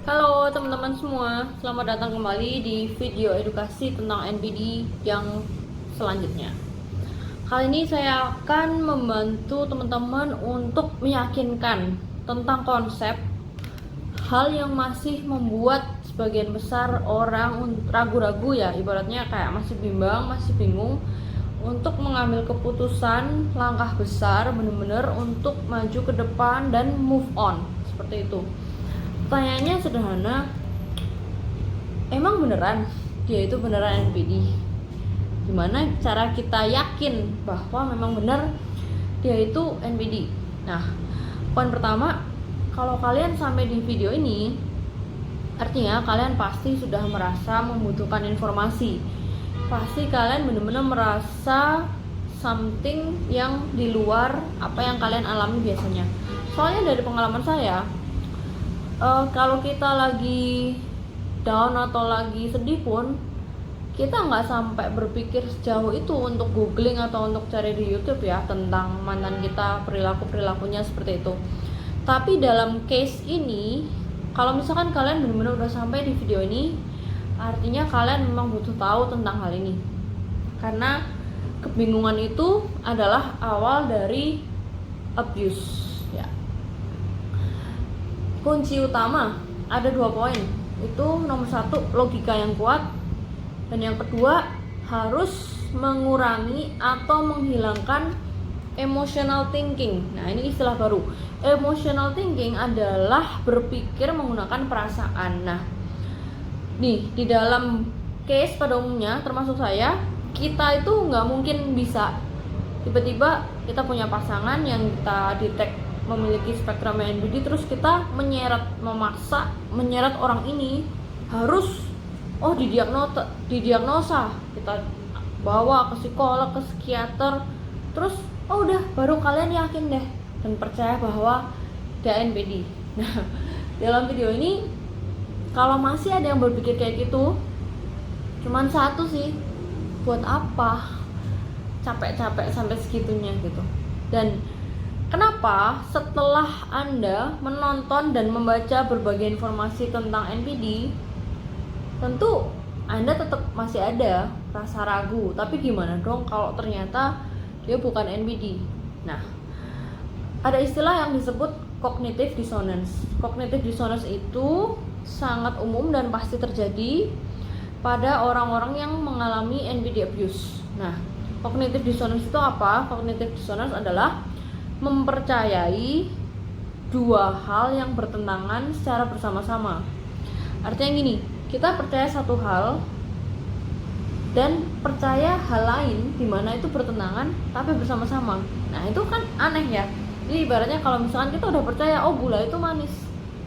Halo teman-teman semua, selamat datang kembali di video edukasi tentang NPD yang selanjutnya. Kali ini saya akan membantu teman-teman untuk meyakinkan tentang konsep hal yang masih membuat sebagian besar orang ragu-ragu ya, ibaratnya kayak masih bimbang, masih bingung untuk mengambil keputusan langkah besar benar-benar untuk maju ke depan dan move on, seperti itu. Pertanyaannya sederhana, emang beneran dia itu beneran NPD? Gimana cara kita yakin bahwa memang benar dia itu NPD? Nah, poin pertama, kalau kalian sampai di video ini, artinya kalian pasti sudah merasa membutuhkan informasi. Pasti kalian benar-benar merasa something yang di luar apa yang kalian alami biasanya. Soalnya dari pengalaman saya, kalau kita lagi down atau lagi sedih pun, kita nggak sampai berpikir sejauh itu untuk googling atau untuk cari di YouTube ya tentang mantan kita, perilakunya seperti itu. Tapi dalam case ini, kalau misalkan kalian benar-benar udah sampai di video ini, artinya kalian memang butuh tahu tentang hal ini, karena kebingungan itu adalah awal dari abuse ya. Kunci utama ada 2 poin, itu nomor 1 logika yang kuat, dan yang kedua harus mengurangi atau menghilangkan emotional thinking. Nah, ini istilah baru. Emotional thinking adalah berpikir menggunakan perasaan. Nah, nih di dalam case pada umumnya termasuk saya, kita itu nggak mungkin bisa tiba-tiba kita punya pasangan yang kita detect memiliki spektrum NPD, terus kita memaksa menyeret orang ini harus didiagnosa, kita bawa ke psikolog, ke psikiater, terus udah baru kalian yakin deh dan percaya bahwa dia NPD. Nah, dalam video ini kalau masih ada yang berpikir kayak gitu, cuman satu sih, buat apa capek-capek sampai segitunya gitu. Dan kenapa setelah Anda menonton dan membaca berbagai informasi tentang NPD, tentu Anda tetap masih ada rasa ragu, tapi gimana dong kalau ternyata dia bukan NPD? Nah, ada istilah yang disebut cognitive dissonance. Cognitive dissonance itu sangat umum dan pasti terjadi pada orang-orang yang mengalami NPD abuse. Nah, cognitive dissonance itu apa? Cognitive dissonance adalah mempercayai dua hal yang bertentangan secara bersama-sama. Artinya gini, kita percaya satu hal dan percaya hal lain di mana itu bertentangan tapi bersama-sama. Nah, itu kan aneh ya. Jadi ibaratnya kalau misalkan kita udah percaya gula itu manis,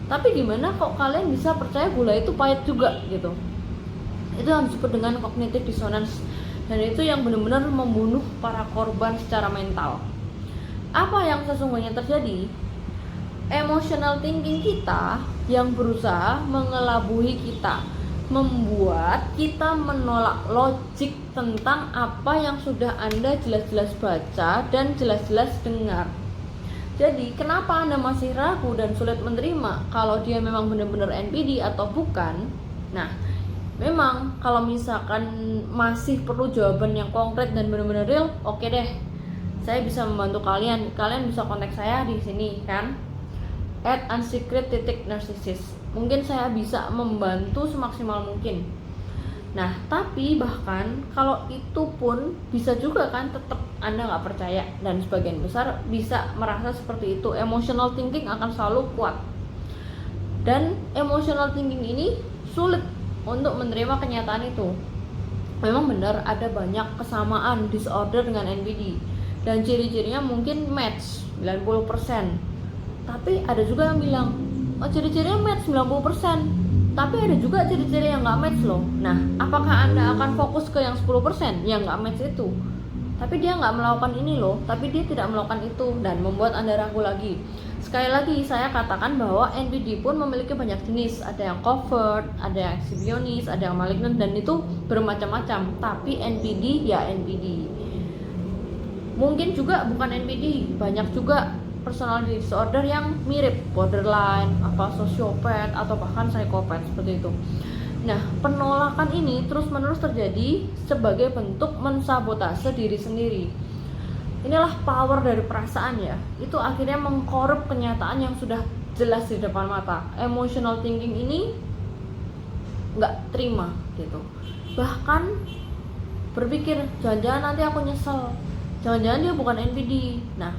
tapi gimana kok kalian bisa percaya gula itu pahit juga gitu. Itu yang disebut dengan cognitive dissonance, dan itu yang benar-benar membunuh para korban secara mental. Apa yang sesungguhnya terjadi? Emotional thinking kita yang berusaha mengelabui kita, membuat kita menolak logik tentang apa yang sudah Anda jelas-jelas baca dan jelas-jelas dengar. Jadi kenapa Anda masih ragu dan sulit menerima kalau dia memang benar-benar NPD atau bukan? Nah, memang kalau misalkan masih perlu jawaban yang konkret dan benar-benar real, oke deh, saya bisa membantu kalian. Kalian bisa kontak saya di sini kan, @unsecret.narcissus. Mungkin saya bisa membantu semaksimal mungkin. Nah, tapi bahkan kalau itu pun bisa juga kan tetap Anda nggak percaya, dan sebagian besar bisa merasa seperti itu. Emotional thinking akan selalu kuat, dan emotional thinking ini sulit untuk menerima kenyataan itu. Memang benar ada banyak kesamaan disorder dengan NPD, dan ciri-cirinya mungkin match 90%. Tapi ada juga yang bilang, ciri-cirinya match 90%, tapi ada juga ciri-ciri yang nggak match loh. Nah, apakah Anda akan fokus ke yang 10% yang nggak match itu? Tapi dia nggak melakukan ini loh, tapi dia tidak melakukan itu, dan membuat Anda ragu lagi. Sekali lagi saya katakan bahwa NPD pun memiliki banyak jenis. Ada yang covert, ada yang exhibitionist, ada yang malignant, dan itu bermacam-macam. Tapi NPD ya NPD. Mungkin juga bukan NPD, banyak juga personality disorder yang mirip borderline, sosiopat atau bahkan psikopat seperti itu. Nah, penolakan ini terus-menerus terjadi sebagai bentuk mensabotase diri sendiri. Inilah power dari perasaan ya. Itu akhirnya mengkorup kenyataan yang sudah jelas di depan mata. Emotional thinking ini nggak terima gitu. Bahkan berpikir, jangan-jangan nanti aku nyesel, jangan-jangan dia bukan NPD. Nah,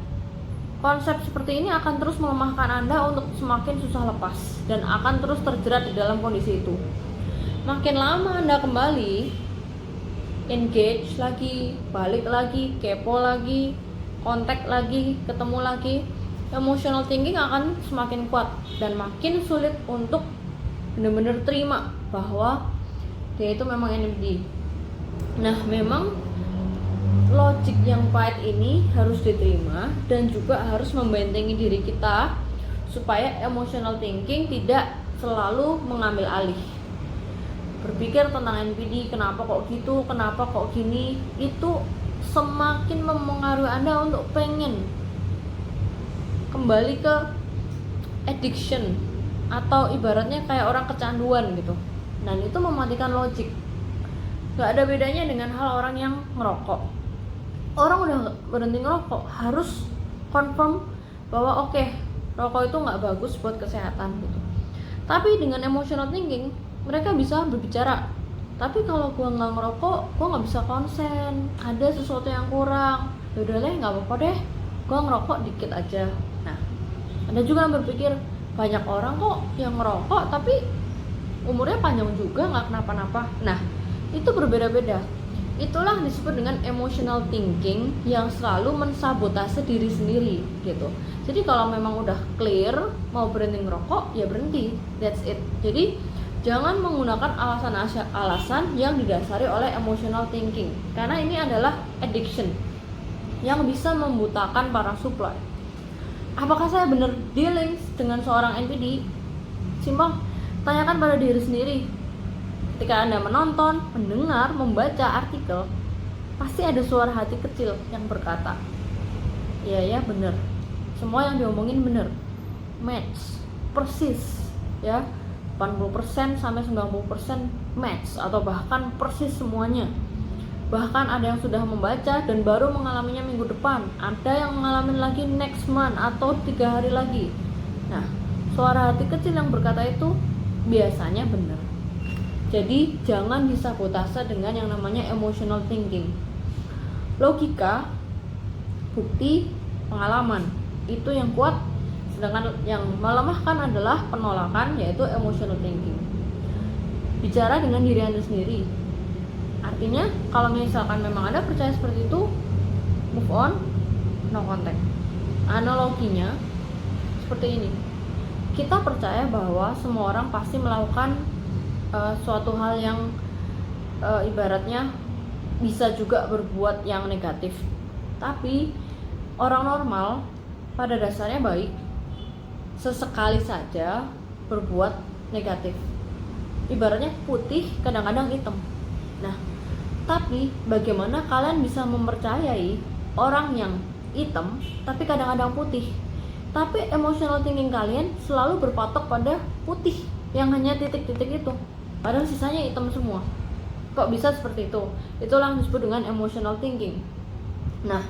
konsep seperti ini akan terus melemahkan Anda untuk semakin susah lepas dan akan terus terjerat di dalam kondisi itu. Makin lama Anda kembali engage lagi, balik lagi, kepo lagi, kontak lagi, ketemu lagi, emotional thinking akan semakin kuat dan makin sulit untuk benar-benar terima bahwa dia itu memang NPD. Nah, memang logik yang pahit ini harus diterima dan juga harus membentengi diri kita supaya emotional thinking tidak selalu mengambil alih. Berpikir tentang NPD, kenapa kok gitu, kenapa kok gini, itu semakin mempengaruhi Anda untuk pengen kembali ke addiction atau ibaratnya kayak orang kecanduan gitu. Dan itu mematikan logik. Gak ada bedanya dengan hal orang yang merokok. Orang udah berhenti ngerokok harus confirm bahwa oke, rokok itu gak bagus buat kesehatan gitu. Tapi dengan emotional thinking mereka bisa berbicara, tapi kalau gua nggak ngerokok, gua nggak bisa konsen, ada sesuatu yang kurang. Yaudah deh, nggak apa-apa deh, gua ngerokok dikit aja. Nah, ada juga yang berpikir banyak orang kok yang ngerokok tapi umurnya panjang juga nggak kenapa-napa. Nah, itu berbeda-beda. Itulah disebut dengan emotional thinking yang selalu mensabotase diri sendiri gitu. Jadi kalau memang udah clear mau berhenti ngerokok, ya berhenti, that's it. Jadi jangan menggunakan alasan-alasan yang didasari oleh emotional thinking, karena ini adalah addiction yang bisa membutakan para supply. Apakah saya benar dealing dengan seorang NPD? Simpel, tanyakan pada diri sendiri. Ketika Anda menonton, mendengar, membaca artikel, pasti ada suara hati kecil yang berkata, iya benar, semua yang diomongin benar, match, persis ya, 80% sampai 90% match atau bahkan persis semuanya. Bahkan ada yang sudah membaca dan baru mengalaminya minggu depan, ada yang mengalami lagi next month atau 3 hari lagi. Nah, suara hati kecil yang berkata itu biasanya benar. Jadi jangan disabotase dengan yang namanya emotional thinking. Logika, bukti, pengalaman itu yang kuat, sedangkan yang melemahkan adalah penolakan, yaitu emotional thinking. Bicara dengan diri Anda sendiri. Artinya kalau misalkan memang Anda percaya seperti itu, move on, no contact. Analoginya seperti ini. Kita percaya bahwa semua orang pasti melakukan suatu hal yang ibaratnya bisa juga berbuat yang negatif. Tapi orang normal pada dasarnya baik, sesekali saja berbuat negatif. Ibaratnya putih kadang-kadang hitam. Nah, tapi bagaimana kalian bisa mempercayai orang yang hitam tapi kadang-kadang putih? Tapi emotional thinking kalian selalu berpatok pada putih yang hanya titik-titik itu, padahal sisanya hitam semua. Kok bisa seperti itu? Itulah yang disebut dengan emotional thinking. Nah,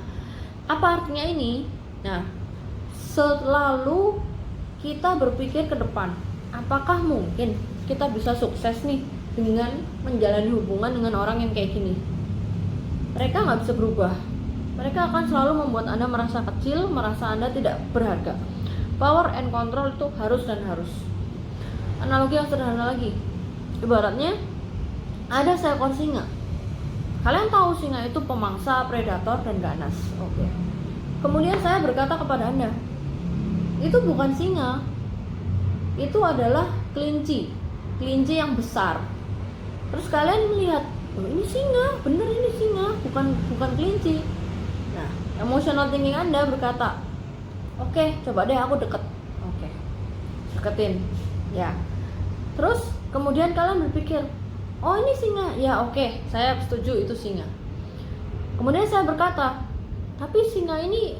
apa artinya ini? Nah, selalu kita berpikir ke depan, apakah mungkin kita bisa sukses nih dengan menjalani hubungan dengan orang yang kayak gini? Mereka nggak bisa berubah. Mereka akan selalu membuat Anda merasa kecil, merasa Anda tidak berharga. Power and control itu harus dan harus. Analogi yang sederhana lagi, ibaratnya ada seekor singa. Kalian tahu singa itu pemangsa, predator, dan ganas. Oke. Kemudian saya berkata kepada Anda, itu bukan singa, itu adalah kelinci yang besar. Terus kalian melihat, oh ini singa, bener ini singa, bukan kelinci. Nah, emotional thinking Anda berkata, oke, coba deh aku deket. Oke, deketin, ya. Terus kemudian kalian berpikir, oh ini singa, ya oke, saya setuju itu singa. Kemudian saya berkata, tapi singa ini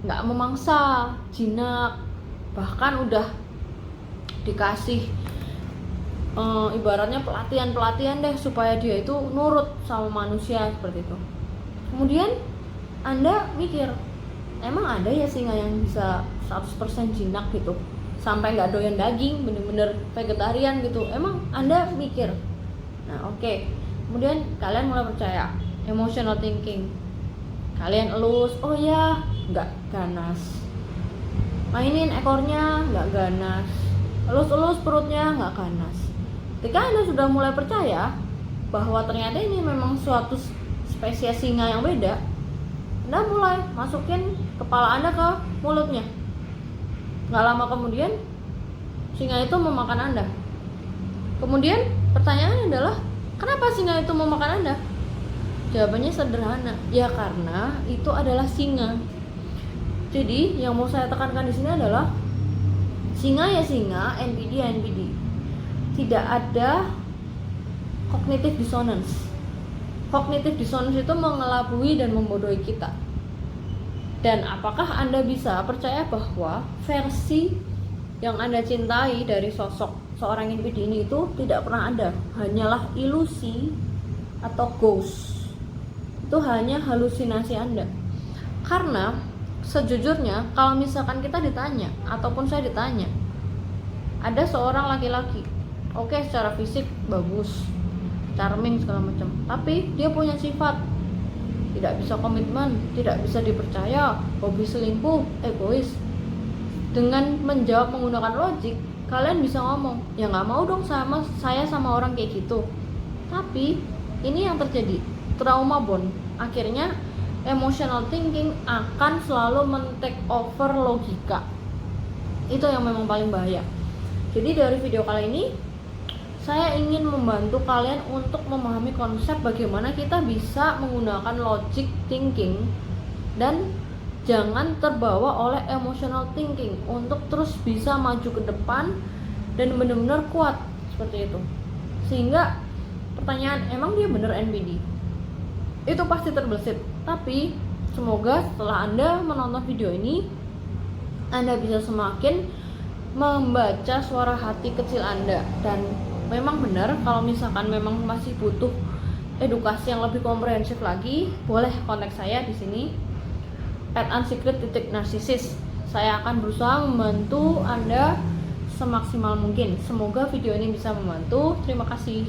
nggak memangsa, jinak, bahkan udah dikasih ibaratnya pelatihan deh supaya dia itu nurut sama manusia seperti itu. Kemudian Anda mikir, emang ada ya singa yang bisa 100% jinak gitu, sampai nggak doyan daging, bener-bener vegetarian gitu? Emang Anda mikir? Nah oke. Kemudian kalian mulai percaya, emotional thinking. Kalian elus, oh ya nggak ganas, mainin ekornya nggak ganas, elus-elus perutnya nggak ganas. Ketika Anda sudah mulai percaya bahwa ternyata ini memang suatu spesies singa yang beda, Anda mulai masukin kepala Anda ke mulutnya. Nggak lama kemudian singa itu memakan Anda. Kemudian pertanyaannya adalah, kenapa singa itu memakan Anda? Jawabannya sederhana, ya karena itu adalah singa. Jadi yang mau saya tekankan di sini adalah singa ya singa, NPD ya NPD. Tidak ada cognitive dissonance. Cognitive dissonance itu mengelabui dan membodohi kita. Dan apakah Anda bisa percaya bahwa versi yang Anda cintai dari sosok seorang NPD ini itu tidak pernah ada, hanyalah ilusi atau ghost. Itu hanya halusinasi Anda. Karena sejujurnya kalau misalkan kita ditanya ataupun saya ditanya, ada seorang laki-laki, oke, secara fisik bagus, charming segala macam, tapi dia punya sifat tidak bisa komitmen, tidak bisa dipercaya, hobi selingkuh, egois. Dengan menjawab menggunakan logik, kalian bisa ngomong, ya nggak mau dong saya sama orang kayak gitu. Tapi ini yang terjadi, trauma bond. Akhirnya emotional thinking akan selalu men-take over logika. Itu yang memang paling bahaya. Jadi dari video kali ini saya ingin membantu kalian untuk memahami konsep bagaimana kita bisa menggunakan logic thinking dan jangan terbawa oleh emotional thinking untuk terus bisa maju ke depan dan benar-benar kuat seperti itu. Sehingga pertanyaan, emang dia bener NPD? Itu pasti terbesit. Tapi semoga setelah Anda menonton video ini, Anda bisa semakin membaca suara hati kecil Anda. Dan memang benar, kalau misalkan memang masih butuh edukasi yang lebih komprehensif lagi, boleh kontak saya di sini @unsecret.narcissus. Saya akan berusaha membantu Anda semaksimal mungkin. Semoga video ini bisa membantu. Terima kasih.